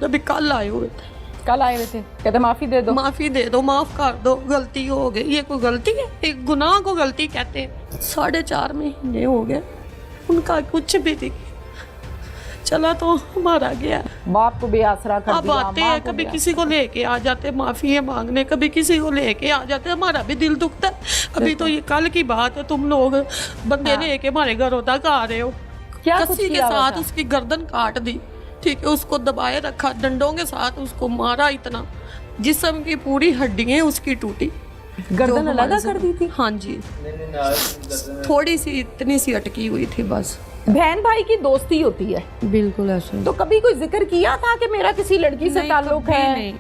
अभी कल आए हुए थे, कल आए हुए थे, कहते माफ़ी दे दो, माफ़ी दे दो, माफ़ कर दो, गलती हो गई। ये कोई गलती है? एक गुनाह को गलती कहते हैं। 4.5 महीने हो गए, उनका कुछ भी नहीं, चला तो हमारा गया। बाप को बेआसरा कर अब दिया, आते माँ हैं, को कभी बेआसरा। किसी को लेके आ जाते माफ़ी मांगने, कभी किसी को लेके आ जाते, हमारा भी दिल दुखता है। अभी तो ये कल की बात है, तुम लोग बंदे लेके हमारे घरों तक आ रहे हो, क्या कुछ कसी के किया हुआ साथ था? उसकी गर्दन काट दी, ठीक है, उसको दबाए रखा, डंडों के साथ उसको मारा इतना, जिस्म की पूरी हड्डियां उसकी टूटी। गर्दन जो अलग हमारे कर दी थी? हाँ जी, थोड़ी सी इतनी सी अटकी हुई थी बस। बहन भाई की दोस्ती होती है, बिल्कुल ऐसे तो कभी कोई जिक्र किया था कि मेरा किसी लड़की से नहीं, ताल्लुक कभी है नहीं,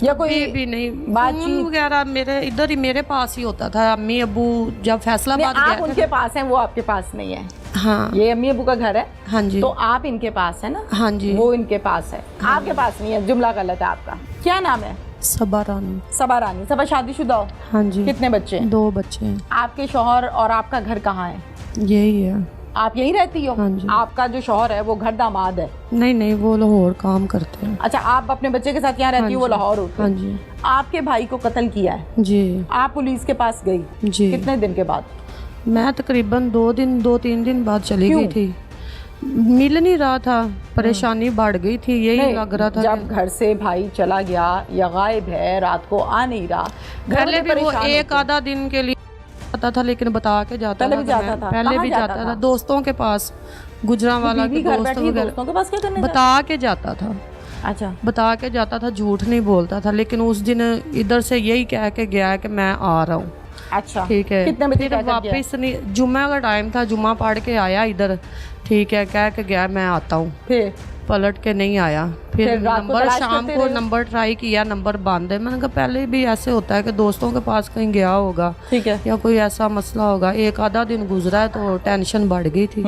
या कोई कभी भी नहीं। बातचीत? फोन वगैरह मेरे इधर ही मेरे पास ही होता था। अम्मी अबू जब फैसलाबाद नहीं, आप गए उनके पास हैं, वो आपके पास नहीं है। हाँ ये अम्मी अबू का घर है, हाँ जी, तो आप इनके पास है ना? हाँ जी, वो इनके पास है, आपके पास नहीं है। जुमला गलत है आपका। क्या नाम है? सबा रानी। सबा रानी। सबा शादीशुदा हो? हाँ जी, कितने बच्चे हैं? 2 बच्चे हैं। आपके शौहर और आपका घर कहाँ है? यही है। आप यहीं रहती हो? हाँ जी। आपका जो शौहर है वो घर दामाद है? नहीं नहीं, वो लाहौर काम करते हैं। अच्छा, आप अपने बच्चे के साथ यहाँ रहती हो, वो लाहौर होते हाँ हैं। जी आपके भाई को कत्ल किया है, जी आप पुलिस के पास गई, जी। कितने दिन के बाद? मैं तकरीबन 2-3 दिन बाद चली क्यों? गई थी, मिल नहीं रहा था, परेशानी बढ़ गई थी, यही नहीं, लग रहा था। जब घर से भाई चला गया या गायब है, रात को आ नहीं रहा, घर पहले वाले भी वो परेशान एक होते हैं। आधा दिन के लिए आता था, लेकिन बता के जाता पहले था। भी जाता मैं था? पहले कहाँ भी जाता जाता था? था, दोस्तों के पास, गुजरांवाला के बीवी घर दोस्त बैठी वगैरह, दोस्तों के पास क्या करने जाता? बता के जाता था, अच्छा, बता के जाता था, झूठ नहीं बोलता था। लेकिन उस दिन इधर से यही कह के गया कि मैं आ रहा हूँ, अच्छा, ठीक है। कितने बजे फिर कहकर गया? वापस नहीं, जुम्मे का टाइम था, जुम्मा पढ़ के आया इधर, ठीक है, कह के गया मैं आता हूँ, फिर पलट के नहीं आया। फिर रात को नंबर तलाश शाम करते को रहे? नंबर ट्राई किया, नंबर बंद है। मैंने कहा पहले भी ऐसे होता है कि दोस्तों के पास कहीं गया होगा ठीक है। या कोई ऐसा मसला होगा। एक आधा दिन गुजरा है तो टेंशन बढ़ गई थी।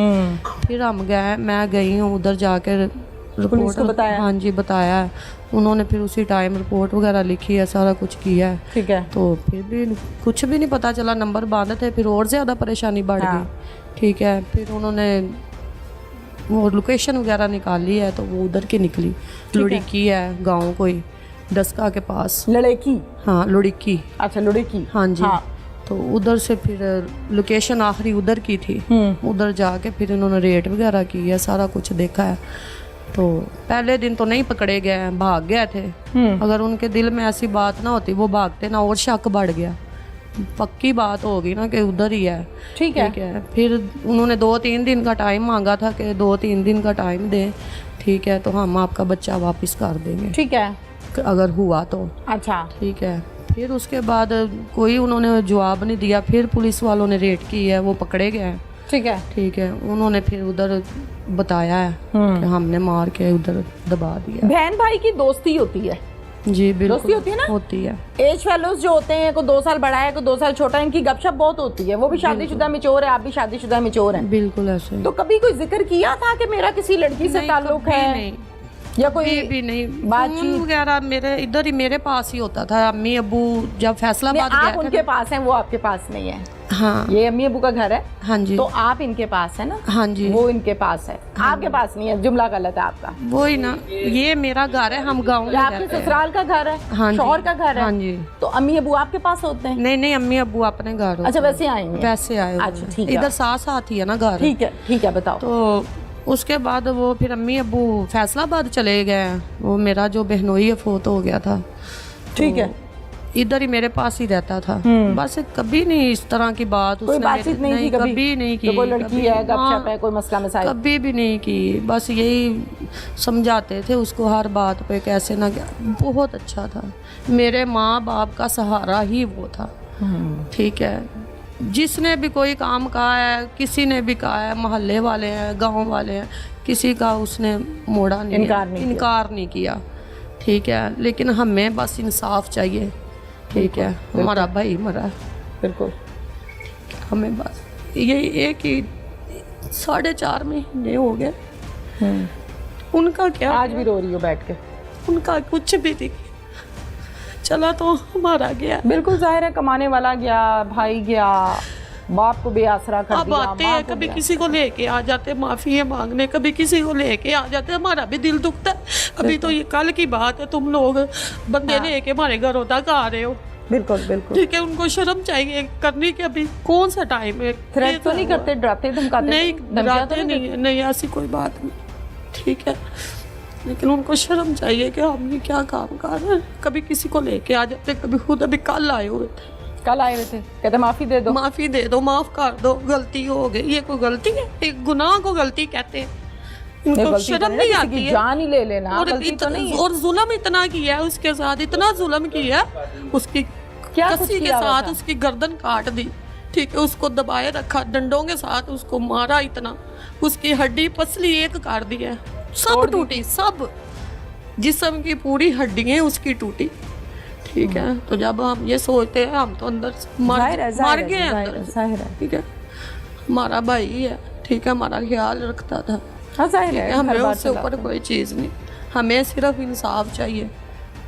फिर हम गए, मैं गई हूँ उधर जाकर रिपोर्ट, को बताया? हाँ जी बताया है उन्होंने। फिर उसी टाइम रिपोर्ट वगैरह लिखी है, सारा कुछ किया है, ठीक है। तो फिर भी कुछ भी नहीं पता चला, नंबर बंद थे। फिर और ज़्यादा परेशानी बढ़ गई, ठीक है। फिर उन्होंने वो लोकेशन वगैरह निकाली है, तो वो उधर की निकली, लुड़की है गांव कोई डस्का के पास। लड़की? हाँ लुड़की। अच्छा, लड़की। हाँ जी। हाँ। तो उधर से फिर लोकेशन आखिरी उधर की थी, उधर जाके फिर उन्होंने रेट वगैरह की है, सारा कुछ देखा है। तो पहले दिन तो नहीं पकड़े गए, भाग गए थे। अगर उनके दिल में ऐसी बात ना होती, वो भागते ना, और शक बढ़ गया। पक्की बात होगी ना कि उधर ही है, ठीक है। ठीक है। फिर उन्होंने 2-3 दिन का टाइम मांगा था कि 2-3 दिन का टाइम दें, ठीक है, तो हम आपका बच्चा वापस कर देंगे, ठीक है। अगर हुआ तो, अच्छा, ठीक है। फिर उसके बाद कोई उन्होंने जवाब नहीं दिया। फिर पुलिस वालों ने रेड की है, वो पकड़े गए हैं, ठीक है। ठीक है। उन्होंने फिर उधर बताया है कि हमने मार के उधर दबा दिया। बहन भाई की दोस्ती होती है जी बिल्कुल दोस्ती होती है ना? होती है। एज फेलोज जो होते हैं, कोई 2 साल बड़ा है, कोई 2 साल छोटा है, इनकी गपशप बहुत होती है। वो भी शादीशुदा मिचोर है, आप भी शादीशुदा मिचोर हैं। बिल्कुल ऐसे। तो कभी कोई जिक्र किया था कि मेरा किसी लड़की से नहीं, ताल्लुक कभी है नहीं, या कोई कभी भी नहीं। बातचीत? फोन वगैरह मेरे इधर ही मेरे पास ही होता था। अम्मी अबू जब फैसलाबाद नहीं, आप गए थे उनके पास हैं, वो आपके पास नहीं है। हाँ ये अम्मी अबू का घर है, हाँ जी, तो आप इनके पास है ना? हाँ जी, वो इनके पास है, आपके पास नहीं है। जुमला गलत है आपका। वही ना, ये मेरा घर है, हम गाँव में ये आपके रहते हैं। ससुराल का घर है, हाँ जी, शौहर का घर है। हाँ जी। तो अम्मी अबू आपके पास होते हैं? नहीं नहीं, अम्मी अबू अपने घर होते अच्छा, हैं। वैसे आएंगे? वैसे आए हुए अच्छा, हैं। ठीक है। इधर साथ साथ ही है ना घर। ठीक है, ठीक है, बताओ। तो उसके बाद वो फिर अम्मी अबू फैसलाबाद चले गए। वो मेरा जो बहनोई है फोत हो गया था, ठीक है। इधर ही मेरे पास ही रहता था। बस कभी नहीं इस तरह की बात कोई उसने बातचीत नहीं की कभी? कभी नहीं की। तो कोई लड़की कभी- है, गपशप हाँ, है, कोई मसला मसाइल? कभी भी नहीं की। बस यही समझाते थे उसको हर बात पे, कैसे ना क्या। बहुत अच्छा था, मेरे माँ बाप का सहारा ही वो था, ठीक है। जिसने भी कोई काम कहा है, किसी ने भी कहा है, मोहल्ले वाले हैं, गांव वाले हैं, किसी का उसने मोड़ा नहीं, इनकार नहीं किया, ठीक है। लेकिन हमें बस इंसाफ चाहिए, ठीक है। हमारा भाई मरा, बिल्कुल। हमें बस यही एक ही 4.5 महीने हो गए। उनका क्या, आज भी रो रही हो बैठ के? उनका कुछ भी नहीं, चला तो हमारा गया। बिल्कुल जाहिर है, कमाने वाला गया, भाई गया, बाप को बेआसरा कर अब दिया, आते माँ हैं को कभी बेआसरा। किसी को लेके आ जाते हैं माफी मांगने, कभी किसी को लेके आ जाते हैं, हमारा भी दिल दुखता है। अभी तो ये कल की बात है, तुम लोग बंदे लेके हमारे घरों तक आ रहे हो, बिल्कुल बिल्कुल। ठीक है, उनको शर्म चाहिए करने की। अभी कौन सा टाइम है? थ्रेट तो नहीं करते, डराते धमकाते? नहीं, धमकियाँ तो डराते नहीं, नहीं ऐसी कोई बात नहीं, ठीक है, लेकिन उनको शर्म चाहिए कि हम ये क्या काम कर रहे हैं। कभी किसी को लेके आ जाते, कभी खुद अभी कल आए हुए थे, कल आए हुए थे, कहते माफी दे दो, माफी दे दो, माफ कर दो, गलती हो गई। ये कोई गलती है? एक गुनाह को गलती कहते हैं, इनको शर्म नहीं आती है। जान ही ले लेना, और गलती तो नहीं है। और जुल्म इतना किया है उसके साथ, इतना जुल्म किया है, उसकी क्या कुछ कसी के किया साथ वैसा? उसकी गर्दन काट दी, ठीक है, उसको दबाए रखा, डंडों के साथ उसको मारा इतना, उसकी हड्डी पसली एक कर दी है, सब टूटी, सब जिस्म की पूरी हड्डियां उसकी टूटी, ठीक है। तो जब हम ये सोचते हैं, हम तो अंदर से मर गए अंदर से, ठीक है, हमारा भाई है, ठीक है, हमारा ख्याल रखता था, हमें उससे ऊपर कोई चीज़ नहीं, हमें सिर्फ इंसाफ चाहिए,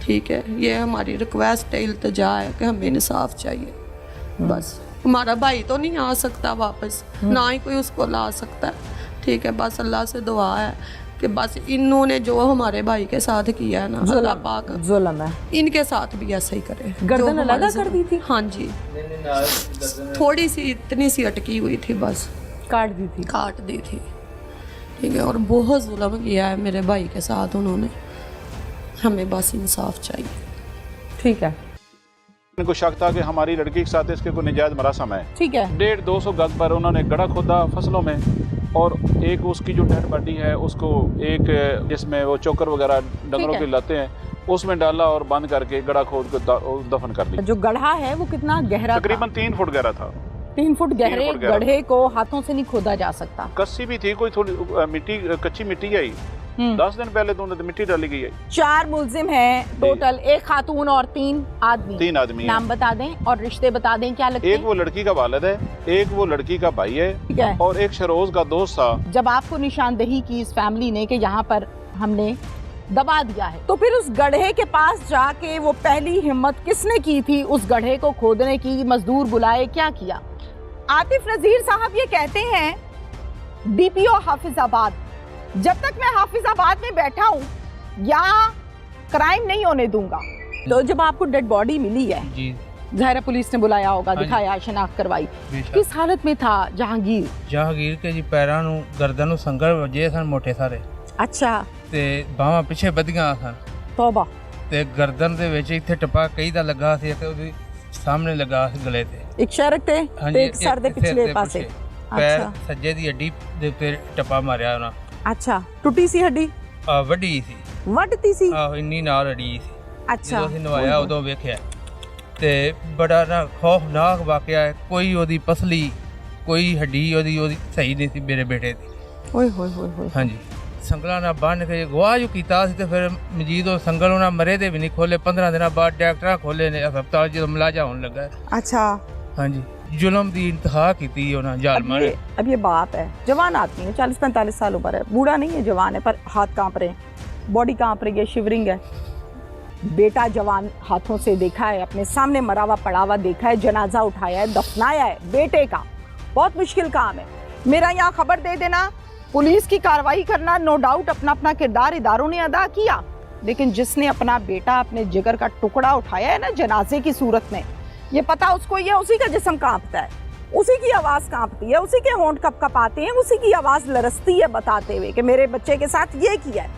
ठीक है। ये हमारी रिक्वेस्ट है, इल्तिजा है कि हमें इंसाफ चाहिए, बस। हमारा भाई तो नहीं आ सकता वापस, ना ही कोई उसको ला सकता है, ठीक है। बस अल्लाह से दुआ है कि बस इन्होंने जो हमारे भाई के साथ किया है ना, अल्लाह पाक जुल्म है, इनके साथ भी ऐसा ही करे। गर्दन अलग कर दी थी? हाँ जी, थोड़ी सी इतनी सी अटकी हुई थी, बस काट दी थी, काट दी थी, ठीक है। और बहुत जुल्म किया है मेरे भाई के साथ उन्होंने, हमें बस इंसाफ चाहिए, ठीक है। इनको शक था कि हमारी लड़की के साथ इसके कोई निजायज मरासम है, ठीक है। 150-200 गज पर उन्होंने गड्ढा खोदा फसलों में, और एक उसकी जो डेड बॉडी है उसको एक जिसमें वो चोकर वगैरह डंगरों के लाते हैं उसमें डाला और बंद करके गड्ढा खोद को दफन कर दिया। जो गड्ढा है वो कितना गहरा? तकरीबन 3 फुट गहरा था। 3 फुट गहरे गड्ढे को हाथों से नहीं खोदा जा सकता। कस्सी भी थी, कोई थोड़ी मिट्टी, कच्ची मिट्टी आई, 10 दिन पहले तो मिट्टी डाली गई है। 4 मुलजिम हैं टोटल, एक खातून और 3 आदमी। 3 आदमी हैं। नाम बता दें और रिश्ते बता दें, क्या लगते हैं? एक वो लड़की का वालिद है, एक वो लड़की का भाई है, ठीक है। और एक शरोज का दोस्त था। जब आपको निशानदेही की इस फैमिली ने कि यहाँ पर हमने दबा दिया है, तो फिर उस गड्ढे के पास जाके वो पहली हिम्मत किसने की थी उस गड्ढे को खोदने की? मजदूर बुलाए, क्या किया? आतिफ नजीर साहब ये कहते हैं डीपीओ हाफिजाबाद, जब तक मैं हाफिजाबाद में बैठा हूँ यहाँ क्राइम नहीं होने दूंगा। तो जब आपको डेड बॉडी मिली है जी, ज़ाहिर पुलिस ने बुलाया होगा, दिखाया, शनाख्त करवाई, किस हालत में था जहांगीर? जहांगीर के जी पैरां ਨੂੰ ਗਰਦਨ ਨੂੰ ਸੰਗਲ ਵਜੇ ਸਨ ਮੋਟੇ ਸਾਰੇ, अच्छा, ਤੇ ਬਾਹਾਂ ਪਿੱਛੇ ਵਧੀਆਂ ਸਨ, तौबा। ਤੇ ਗਰਦਨ ਦੇ ਵਿੱਚ ਇੱਥੇ ਟਪਾ ਕਈ ਦਾ ਲੱਗਾ ਸੀ ਤੇ ਉਹਦੇ ਸਾਹਮਣੇ ਲੱਗਾ ਸੀ ਗਲੇ ਤੇ। एक शरक थे ਹਾਂਜੀ, एक सर दे पिछले पासे। ਪੈਰ अच्छा, ਸੱਜੇ ਦੀ ਹੱਡੀ ਦੇ ਉੱਤੇ ਟਪਾ ਮਾਰਿਆ ਉਹਨਾਂ। अच्छा, टूटी सी हड्डी? ਵੱਡੀ ਸੀ, वटती सी? ਆਹੋ ਇੰਨੀ ਨਾਲ ਅੜੀ ਸੀ। अच्छा, ਜਦੋਂ ਅਸੀਂ ਨਵਾਇਆ ਉਦੋਂ ਵੇਖਿਆ, ਤੇ ਬੜਾ ਨਾ ਖੌਫਨਾਕ ਵਾਕਿਆ ਹੈ। ਕੋਈ ਉਹਦੀ ਪਸਲੀ, ਕੋਈ ਹੱਡੀ ਉਹਦੀ ਸਹੀ ਨਹੀਂ ਸੀ ਮੇਰੇ ਬੇਟੇ ਦੀ। ओए होए होए होए। ਹਾਂਜੀ, ਸੰਗਲਾਂ ਨਾਲ ਬੰਨ ਕੇ ਗਵਾਹ ਜੋ ਕੀਤਾ ਸੀ, ਤੇ ਫਿਰ ਮਜੀਦ ਉਹ ਸੰਗਲ ਉਹਨਾਂ ਮਰੇ ਦੇ ਵੀ ਨਹੀਂ ਖੋਲੇ। 15 ਦਿਨਾਂ ਬਾਅਦ ਡਾਕਟਰਾਂ ਖੋਲੇ ਨੇ ਹਸਪਤਾਲ ਜਦੋਂ ਮਲਾਜਾ ਹੋਣ ਲੱਗਾ। अच्छा, ਹਾਂਜੀ, जुल्म दी इंतहा की थी उन्होंने जालमा ने। अब ये बात है, जवान आदमी है, 40-45 साल उम्र है, बूढ़ा नहीं है, जवान है, पर हाथ कांप रहे हैं, बॉडी कांप रही है, शिवरिंग है। बेटा जवान हाथों से देखा है, अपने सामने मरा हुआ पड़ा हुआ देखा है, जनाजा उठाया है, दफनाया है बेटे का। बहुत मुश्किल काम है। मेरा यहाँ खबर दे देना, पुलिस की कार्रवाई करना, नो डाउट अपना अपना किरदार इदारों ने अदा किया, लेकिन जिसने अपना बेटा, अपने जिगर का टुकड़ा उठाया है ना जनाजे की सूरत में, ये पता उसको ये उसी का जिस्म कांपता है, उसी की आवाज़ कांपती है, उसी के होंठ कप कपाते हैं, उसी की आवाज़ लरसती है बताते हुए कि मेरे बच्चे के साथ ये किया है।